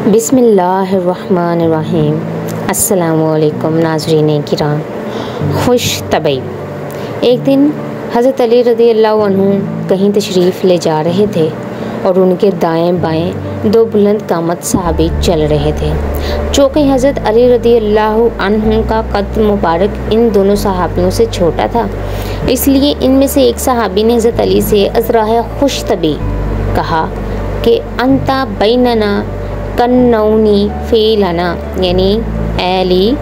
बिस्मिल्लाहिर्रहमानिर्रहीम। अस्सलामुअलैकुम नाज़रीन किराम। खुश तबीयत। एक दिन हज़रत अली रज़ियल्लाहु अन्हु कहीं तशरीफ़ ले जा रहे थे और उनके दाएं बाएं दो बुलंद कामत सहाबी चल रहे थे। चूँकि हज़रत अली रज़ियल्लाहु अन्हु का कद मुबारक इन दोनों सहाबियों से छोटा था, इसलिए इनमें से एक सहाबी ने हज़रत अली से अज़राह खुश तबी कहा कि अंता बैनना कन्नौनी फ़ेलना, यानी अली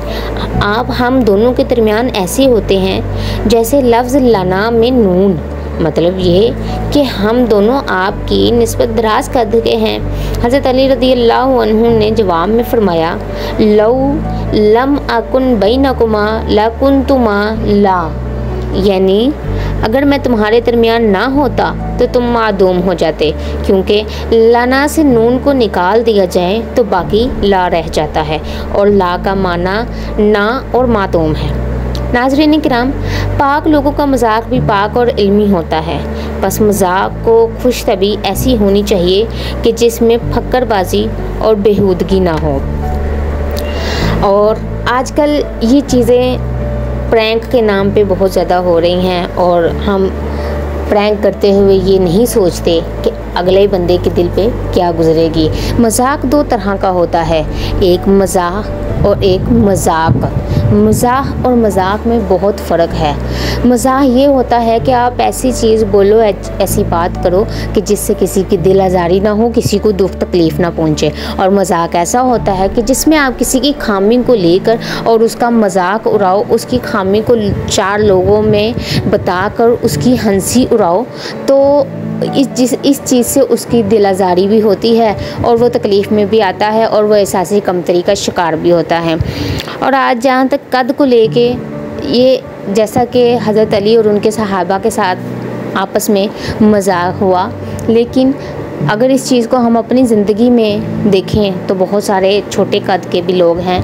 आप हम दोनों के दरमियान ऐसे होते हैं जैसे लफ्ज़ लना में नून, मतलब ये कि हम दोनों आपकी निस्बत दराज कद के हैं। हज़रत अली रज़ियल्लाहु अन्हु ने जवाब में फ़रमाया, लौ लम अकुन बैनकुमा लकुन्तुमा ला, यानी अगर मैं तुम्हारे दरमियान ना होता तो तुम मादूम हो जाते, क्योंकि लाना से नून को निकाल दिया जाए तो बाकी ला रह जाता है और ला का माना ना और मादूम है। नाज़रीन किराम, पाक लोगों का मजाक भी पाक और इल्मी होता है, बस मजाक को खुश तबी ऐसी होनी चाहिए कि जिसमें फक्करबाजी और बेहूदगी ना हो। और आजकल ये चीज़ें प्रैंक के नाम पे बहुत ज़्यादा हो रही हैं और हम प्रैंक करते हुए ये नहीं सोचते कि अगले बंदे के दिल पे क्या गुजरेगी। मजाक दो तरह का होता है, एक मजाक और एक मजाक। मजाक और मजाक में बहुत फ़र्क है। मजाक ये होता है कि आप ऐसी चीज़ बोलो, ऐसी बात करो कि जिससे किसी की दिल आज़ारी ना हो, किसी को दुख तकलीफ़ ना पहुँचे। और मजाक ऐसा होता है कि जिसमें आप किसी की खामी को लेकर और उसका मजाक उड़ाओ, उसकी खामी को चार लोगों में बताकर उसकी हंसी उड़ाओ, तो इस चीज़ से उसकी दिल आज़ारी भी होती है और वो तकलीफ़ में भी आता है और वो एहसासी कमतरी का शिकार भी होता है। और आज जहाँ तक कद को लेके, ये जैसा कि हज़रत अली और उनके सहाबा के साथ आपस में मजाक हुआ, लेकिन अगर इस चीज़ को हम अपनी ज़िंदगी में देखें तो बहुत सारे छोटे कद के भी लोग हैं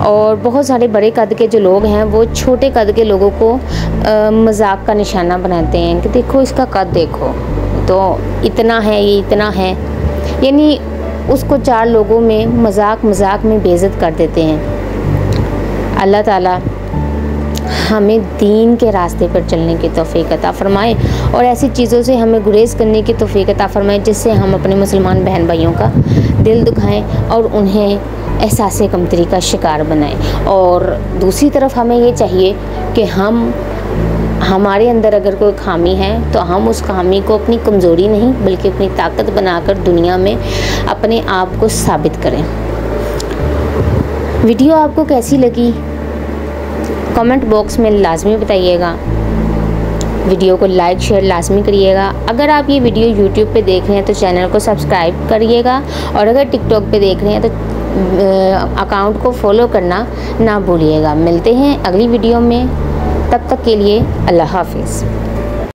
और बहुत सारे बड़े कद के जो लोग हैं वो छोटे कद के लोगों को मजाक का निशाना बनाते हैं कि देखो इसका कद देखो, तो इतना है, ये इतना है, यानी उसको चार लोगों में मजाक में बेइज्जत कर देते हैं। अल्लाह ताला हमें दीन के रास्ते पर चलने की तौफीक अता फ़रमाए और ऐसी चीज़ों से हमें गुरेज़ करने की तौफीक अता फ़रमाए जिससे हम अपने मुसलमान बहन भाइयों का दिल दुखाएं और उन्हें एहसास कमतरी का शिकार बनाएं। और दूसरी तरफ हमें ये चाहिए कि हमारे अंदर अगर कोई खामी है तो हम उस खामी को अपनी कमज़ोरी नहीं बल्कि अपनी ताकत बनाकर दुनिया में अपने आप को साबित करें। वीडियो आपको कैसी लगी कमेंट बॉक्स में लाजमी बताइएगा। वीडियो को लाइक शेयर लाजमी करिएगा। अगर आप ये वीडियो यूट्यूब पे देख रहे हैं तो चैनल को सब्सक्राइब करिएगा और अगर टिकटॉक पे देख रहे हैं तो अकाउंट को फॉलो करना ना भूलिएगा। मिलते हैं अगली वीडियो में, तब तक के लिए अल्लाह हाफिज़।